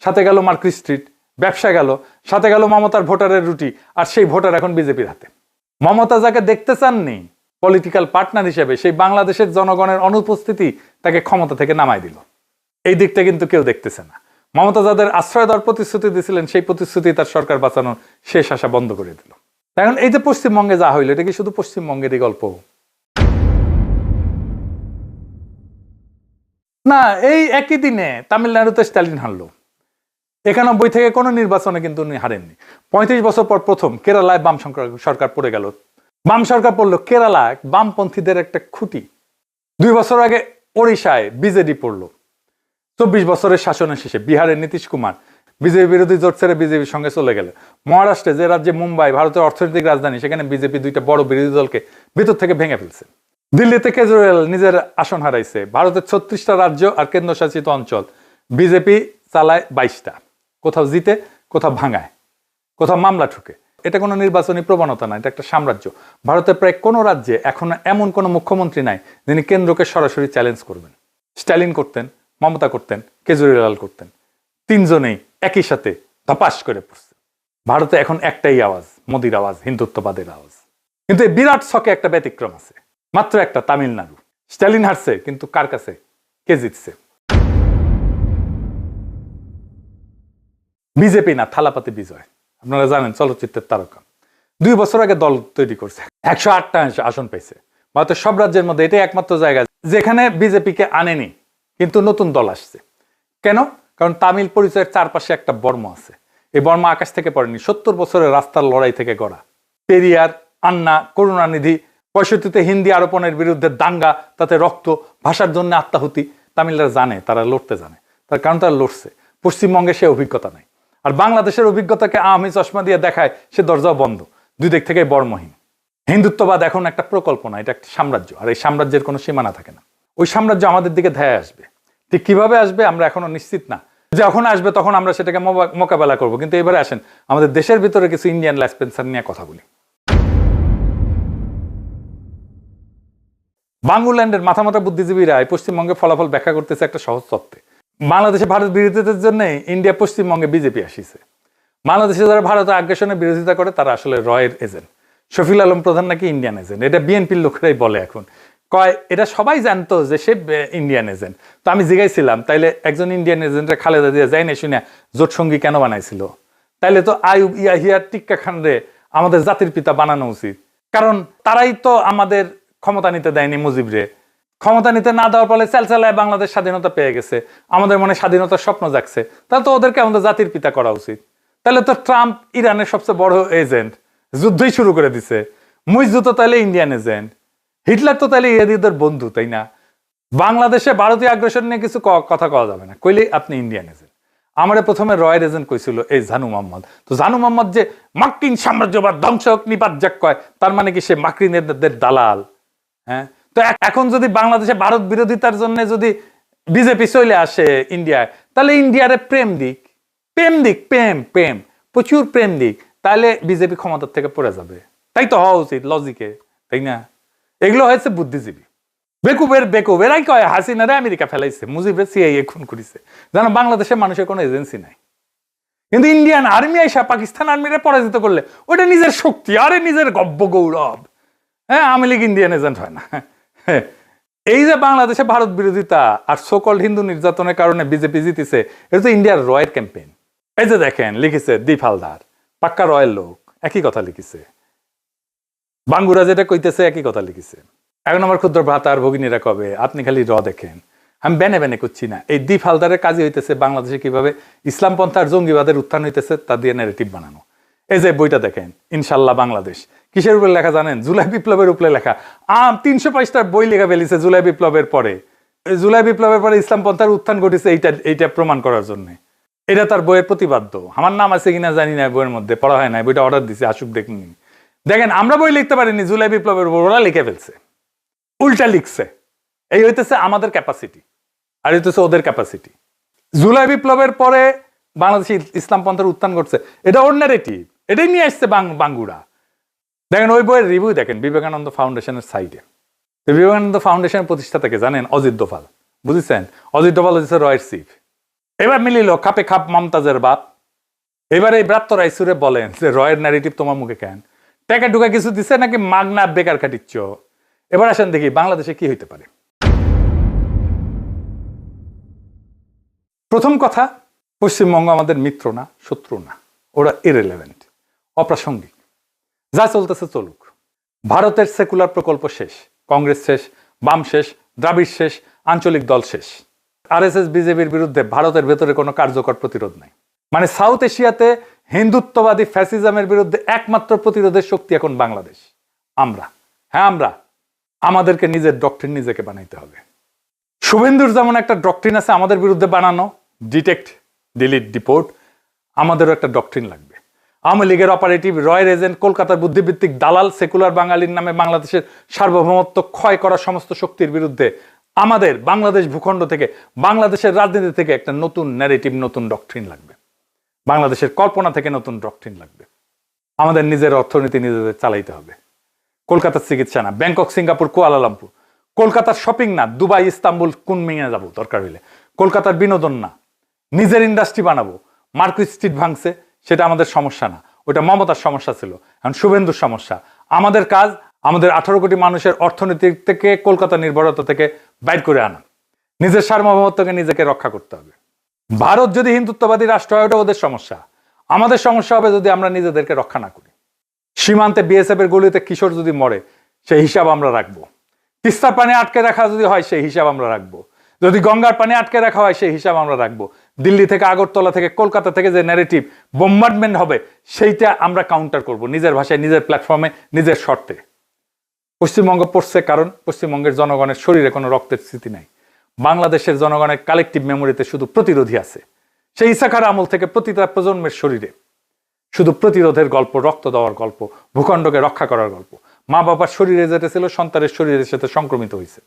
সাথে গেল মার্কেট স্ট্রিট, ব্যবসা গেল, সাথে গেল মমতার ভোটারের রুটি, আর সেই ভোটার এখন বিজেপির হাতে। মমতা যাকে দেখতে চাননি পলিটিক্যাল পার্টনার হিসেবে, সেই বাংলাদেশের জনগণের অনুপস্থিতি তাকে ক্ষমতা থেকে নামাই দিল। এই দিকটা কিন্তু কেউ দেখতেছে না। মমতা যাদের আশ্রয় দেওয়ার প্রতিশ্রুতি দিয়েছিলেন, সেই প্রতিশ্রুতি তার সরকার বাঁচানোর শেষ আশা বন্ধ করে দিল। এখন এই যে পশ্চিমবঙ্গে যা হইল, এটা কি শুধু পশ্চিমবঙ্গেরই গল্প? না, এই একই দিনে তামিলনাড়ুতে স্ট্যালিন হারলো। 91 থেকে কোনো নির্বাচনে কিন্তু উনি হারেননি। 35 বছর পর প্রথম কেরালায় বাম সরকার পড়ে গেল। বাম সরকার পড়লো কেরালা, বামপন্থীদের একটা খুঁটি। 2 বছর আগে ওড়িশায় বিজেডি পড়লো। 24 বছরের শাসনের শেষে বিহারের নীতিশ কুমার বিজেপি বিরোধী জোট ছেড়ে বিজেপির সঙ্গে চলে গেলে। মহারাষ্ট্রে, যে রাজ্যে মুম্বাই ভারতের অর্থনৈতিক রাজধানী, সেখানে বিজেপি 2টা বড় বিরোধী দলকে ভিতর থেকে ভেঙে ফেলছে। দিল্লিতে কেজরিওয়াল নিজের আসন হারাইছে। ভারতের 36টা রাজ্য আর কেন্দ্রশাসিত অঞ্চল বিজেপি চালায় 22টা। কোথাও জিতে, কোথাও ভাঙায়, কোথাও মামলা ঠুকে। এটা কোনো নির্বাচনী প্রবণতা না, এটা একটা সাম্রাজ্য। ভারতের প্রায় কোনো রাজ্যে এখনো এমন কোনো মুখ্যমন্ত্রী নাই যিনি কেন্দ্রকে সরাসরি চ্যালেঞ্জ করবেন। স্ট্যালিন করতেন, মমতা করতেন, কেজরিওয়াল করতেন। 3 জনেই একই সাথে ধপাস করে পড়ছে। ভারতে এখন একটাই আওয়াজ, মোদির আওয়াজ, হিন্দুত্ববাদের আওয়াজ। কিন্তু এই বিরাট ছকে একটা ব্যতিক্রম আছে, মাত্র একটা, তামিলনাড়ু। স্ট্যালিন হারছে, কিন্তু কার কাছে? কে জিতছে? বিজেপি না, থালাপাতি বিজয়। আপনারা জানেন, চলচ্চিত্রের তারকা। 2 বছর আগে দল তৈরি করছে, 108টা আসন পেয়েছে। ভারতের সব রাজ্যের মধ্যে এটাই একমাত্র জায়গা যেখানে বিজেপিকে আনেনি, কিন্তু নতুন দল আসছে। কেন? কারণ তামিল পরিচয়ের চারপাশে একটা বর্ম আছে। এই বর্ম আকাশ থেকে পড়েনি, 70 বছরের রাস্তার লড়াই থেকে গড়া। পেরিয়ার, আন্না, করুণানিধি, 65-তে হিন্দি আরোপণের বিরুদ্ধে দাঙ্গা, তাতে রক্ত, ভাষার জন্য আত্মাহুতি। তামিলরা জানে, তারা লড়তে জানে, তার কারণ তারা লড়ছে। পশ্চিমবঙ্গে সে অভিজ্ঞতা নাই। আর বাংলাদেশের অভিজ্ঞতাকে আওয়ামী চশমা দিয়ে দেখায়, সে দরজাও বন্ধ। 2 দিক থেকে বর্মহীন। হিন্দুত্ববাদ এখন একটা প্রকল্পনা, এটা একটা সাম্রাজ্য। আর এই সাম্রাজ্যের কোনো সীমানা থাকে না। ওই সাম্রাজ্য আমাদের দিকে ধায় আসবে। ঠিক কিভাবে আসবে আমরা এখনো নিশ্চিত না। যখন আসবে তখন আমরা সেটাকে মোকাবেলা করব। কিন্তু এবারে আসেন আমাদের দেশের ভিতরে কিছু ইন্ডিয়ান ল্যাসপেন্সার নিয়ে কথা বলি। বাংলাদেশের মাথা বুদ্ধিজীবীরা পশ্চিমবঙ্গে ফলাফল ব্যাখ্যা করতেছে একটা সহজ তত্ত্বে। বাংলাদেশে ভারত বিরোধিতার জন্য ইন্ডিয়া পশ্চিমবঙ্গে বিজেপি আসিছে। বাংলাদেশে যারা ভারতের আগ্রাসনের বিরোধিতা করে তারা আসলে রয়ের এজেন্ট। শফিল আলম প্রধান নাকি ইন্ডিয়ান এজেন্ট, এটা বিএনপির লোকেরাই বলে। এখন কয় এটা সবাই জানতো যে সে ইন্ডিয়ান এজেন্ট। তো আমি জিজ্ঞাইছিলাম, তাইলে একজন ইন্ডিয়ান এজেন্টের খালেদা জিয়া যাই না শুনে জোট সঙ্গী কেন বানাইছিল? তাইলে তো আইয়ুব ইয়াহিয়া টিক্কা খানরে আমাদের জাতির পিতা বানানো উচিত, কারণ তারাই তো আমাদের ক্ষমতা নিতে দেয়নি মুজিবরে। ক্ষমতা নিতে না দেওয়ার ফলে চালচালায় বাংলাদেশ স্বাধীনতা পেয়ে গেছে, আমাদের মনে স্বাধীনতার স্বপ্ন জাগছে। তাহলে তো ওদেরকে আমাদের জাতির পিতা করা উচিত। তাহলে তো ট্রাম্প ইরানের সবচেয়ে বড় এজেন্ট, যুদ্ধই শুরু করে দিছে। মুইজু তো তাহলে ইন্ডিয়ান এজেন্ট, হিটলার তো তাহলে ইহুদিদের বন্ধু, তাই না? বাংলাদেশে ভারতীয় আগ্রাসন নিয়ে কিছু কথা কওয়া যাবে না, কইলে আপনি ইন্ডিয়ান এজেন্ট। আমারে প্রথমে রয়ের এজেন্ট কইছিল এই জানু মোহাম্মদ। তো জানু মোহাম্মদ যে মার্কিন সাম্রাজ্যবাদ ধ্বংস নিপাত যাক কয়, তার মানে কি সে মার্কিনদের দালাল? হ্যাঁ, তো এখন যদি বাংলাদেশে ভারত বিরোধিতার জন্য যদি বিজেপি চলে আসে ইন্ডিয়ায়, তাহলে ইন্ডিয়ারে প্রেম দিক, প্রেম প্রচুর প্রেম দিক, তাহলে বিজেপি ক্ষমতার থেকে পড়ে যাবে। তাই তো হওয়া উচিত লজিকে, তাই না? এগুলো হয়েছে বুদ্ধিজীবী, বেকুব। এরাই কয় হাসিনারে আমেরিকা ফেলাইছে, মুজিবরে সিআইএ খুন করেছে। জানো, বাংলাদেশের মানুষের কোনো এজেন্সি নাই। কিন্তু ইন্ডিয়ান আর্মি আইসা পাকিস্তান আর্মিরে পরাজিত করলে ওটা নিজের শক্তি, আরে নিজের গব্য গৌরব। হ্যাঁ, আওয়ামী লীগ ইন্ডিয়ান এজেন্ট হয় না। এই যে বাংলাদেশে ভারত বিরোধিতা আর সোকল্ড হিন্দু নির্যাতনের কারণে বিজেপি জিতেছে, এটা তো ইন্ডিয়ার রয়ের ক্যাম্পেইন। এই যে দেখেন লিখেছে দীপ হালদার, পাক্কা রয়ের লোক, একই কথা লিখেছে। বাঙ্গুরা যেটা কইতেছে একই কথা লিখেছে। এখন আমার ক্ষুদ্র ভ্রাতার ভগিনীরা কবে, আপনি খালি দেখেন, আমি বেনে বেনে করছি না। এই দীপ হালদারের কাজই হইতেছে বাংলাদেশে কিভাবে ইসলাম পন্থার জঙ্গিবাদের উত্থান হইতেছে তা দিয়ে ন্যারেটিভ বানানো। এই যে বইটা দেখেন, ইনশাল্লাহ বাংলাদেশ, কিসের উপরে লেখা জানেন? জুলাই বিপ্লবের উপরে লেখা। 300 পৃষ্ঠার বই লেখা ফেলিছে জুলাই বিপ্লবের পরে। জুলাই বিপ্লবের পরে ইসলাম পন্থার উত্থান ঘটেছে এইটা প্রমাণ করার জন্য। এটা তার বইয়ের প্রতিবাদ্য। আমার নাম আছে কিনা জানি না, বইয়ের মধ্যে পড়া হয় না, বইটা অর্ডার দিছে, আসুক দেখুন। দেখেন আমরা বই লিখতে পারিনি, জুলাই বিপ্লবের উপর ওরা লিখে ফেলছে, উল্টা লিখছে। এই হইতেছে আমাদের ক্যাপাসিটি, আর হইতেছে ওদের ক্যাপাসিটি। জুলাই বিপ্লবের পরে বাংলাদেশে ইসলাম পন্থার উত্থান ঘটছে, এটা ওর ন্যারেটিভ, এটাই নিয়ে আসছে বাঙ্গুরা। দেখেন ওই বইয়ের রিভিউ দেখেন বিবেকানন্দ ফাউন্ডেশনের সাইডে। বিবেকানন্দ ফাউন্ডেশনের প্রতিষ্ঠাতাকে জানেন? অজিত দোভাল, বুঝেছেন? অজিত দোভাল হচ্ছে রয়ের চিফ। এবার মিলিল খাপে খাপ মমতাজের বাপ। এবার এই ব্রাত্য রাইসুরে বলেন যে রয়ের ন্যারেটিভ তোমার মুখে কেন? টাকা টুকা কিছু দিছে নাকি মাগনা বেকার খাটিচ্ছ? এবার আসেন দেখি বাংলাদেশে কি হইতে পারে। প্রথম কথা, পশ্চিমবঙ্গ আমাদের মিত্র না, শত্রু না, ওরা ইররিলেভেন্ট, অপ্রাসঙ্গিক। যা চলতেছে চলুক। ভারতের সেকুলার প্রকল্প শেষ, কংগ্রেস শেষ, বাম শেষ, দ্রাবিড় শেষ, আঞ্চলিক দল শেষ। আরএসএস বিজেপির বিরুদ্ধে ভারতের ভেতরে কোনো কার্যকর প্রতিরোধ নাই। মানে সাউথ এশিয়াতে হিন্দুত্ববাদী ফ্যাসিজমের বিরুদ্ধে একমাত্র প্রতিরোধের শক্তি এখন বাংলাদেশ। আমরা, হ্যাঁ আমরা, আমাদেরকে নিজের ডক্ট্রিন নিজেকে বানাইতে হবে। শুভেন্দুর যেমন একটা ডক্ট্রিন আছে আমাদের বিরুদ্ধে বানানো, ডিটেক্ট, ডিলিট, ডিপোর্ট, আমাদেরও একটা ডক্ট্রিন লাগবে। আওয়ামী লীগের অপারেটিভ, রয়ের এজেন্ট, কলকাতার বুদ্ধিভিত্তিক দালাল, সেকুলার বাঙালির নামে বাংলাদেশের সার্বভৌমত্ব ক্ষয় করা সমস্ত শক্তির বিরুদ্ধে আমাদের বাংলাদেশ ভূখণ্ড থেকে, বাংলাদেশের রাজনীতি থেকে একটা নতুন ন্যারেটিভ, নতুন ডক্ট্রিন লাগবে। বাংলাদেশের কল্পনা থেকে নতুন ডক্ট্রিন লাগবে। আমাদের নিজের অর্থনীতি নিজেদের চালাইতে হবে। কলকাতার চিকিৎসা না, ব্যাংকক, সিঙ্গাপুর, কুয়ালালামপুর। কলকাতার শপিং না, দুবাই, ইস্তাম্বুল, কুনমিংয়ে যাবো দরকার হইলে। কলকাতার বিনোদন না, নিজের ইন্ডাস্ট্রি বানাবো। মার্কেট স্ট্রিট ভাঙছে, সেটা আমাদের সমস্যা না, ওটা মমতার সমস্যা ছিল, এখন শুভেন্দুর সমস্যা। আমাদের কাজ আমাদের 18 কোটি মানুষের অর্থনীতি থেকে, কলকাতা নির্ভরতা থেকে বাইর করে আনা। নিজের সার্বভৌমত্বকে নিজেকে রক্ষা করতে হবে। ভারত যদি হিন্দুত্ববাদী রাষ্ট্র হয়, ওটা ওদের সমস্যা। আমাদের সমস্যা হবে যদি আমরা নিজেদেরকে রক্ষা না করি। সীমান্তে বিএসএফ এর গুলিতে কিশোর যদি মরে, সেই হিসাব আমরা রাখবো। তিস্তার পানি আটকে রাখা যদি হয়, সেই হিসাব আমরা রাখবো। যদি গঙ্গার পানি আটকে রাখা হয়, সেই হিসাব আমরা রাখবো। দিল্লি থেকে, আগরতলা থেকে, কলকাতা থেকে যে ন্যারেটিভ বোম্বার্ডমেন্ট হবে, সেইটা আমরা কাউন্টার করব নিজের ভাষায়, নিজের প্ল্যাটফর্মে, নিজের শর্তে। পশ্চিমবঙ্গ পড়ছে কারণ পশ্চিমবঙ্গের জনগণের শরীরে কোনো রক্তের স্মৃতি নাই। বাংলাদেশের জনগণের কালেকটিভ মেমোরিতে শুধু প্রতিরোধী আছে। সেই ইসাখার আমল থেকে প্রতিটা প্রজন্মের শরীরে শুধু প্রতিরোধের গল্প, রক্ত দেওয়ার গল্প, ভূখণ্ডকে রক্ষা করার গল্প। মা বাবার শরীরে যেটা ছিল, সন্তানের শরীরের সাথে সংক্রমিত হয়েছে।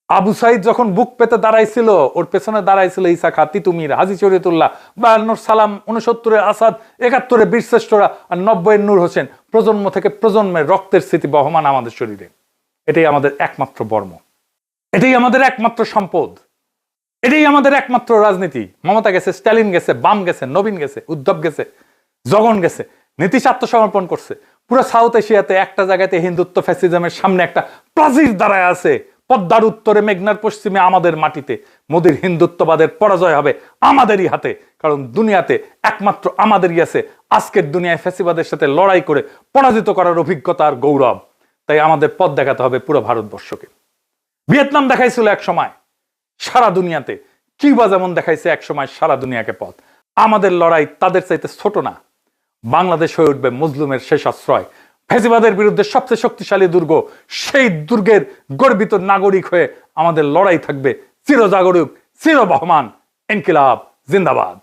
আবু সাইদ যখন বুক পেতে দাঁড়াইছিল, ওর পেছনে দাঁড়াইছিল ইসাখা, তিতুমির, হাজী শরীয়তুল্লাহ, 52 সালাম, 69 আসাদ, 71 বীরশ্রেষ্ঠরা, আর 90 নূর হোসেন। প্রজন্ম থেকে প্রজন্মের রক্তের স্মৃতি বহমান আমাদের শরীরে। এটাই আমাদের একমাত্র বর্ম, এটাই আমাদের একমাত্র সম্পদ, এটাই আমাদের একমাত্র রাজনীতি। মমতা গেছে, স্ট্যালিন গেছে, বাম গেছে, নবীন গেছে, উদ্ধব গেছে, জগন গেছে, নীতিশ আত্মসমর্পণ করছে। পুরো সাউথ এশিয়াতে একটা জায়গাতে হিন্দুত্ব ফ্যাসিজমের সামনে একটা প্রাচীর দাঁড়ায় আছে। পদ্মার উত্তরে, মেঘনার পশ্চিমে, আমাদের মাটিতে মোদির হিন্দুত্ববাদের পরাজয় হবে আমাদেরই হাতে। কারণ দুনিয়াতে একমাত্র আমাদেরই আছে আজকের দুনিয়ায় ফ্যাসিবাদের সাথে লড়াই করে পরাজিত করার অভিজ্ঞতা আর গৌরব। তাই আমাদের পথ দেখাতে হবে পুরো ভারতবর্ষকে। ভিয়েতনাম দেখাইছিল এক সময় সারা দুনিয়াতে, কিউবা যেমন দেখাইছে এক সময় সারা দুনিয়াকে পথ। আমাদের লড়াই তাদের চাইতে ছোট না। বাংলাদেশ হয়ে উঠবে মজলুমের শেষ আশ্রয়, ফ্যাসিবাদের বিরুদ্ধে সবচেয়ে শক্তিশালী দুর্গ। সেই দুর্গের গর্বিত নাগরিক হয়ে আমাদের লড়াই থাকবে চিরজাগরুক, চিরবহমান। ইনকিলাব জিন্দাবাদ।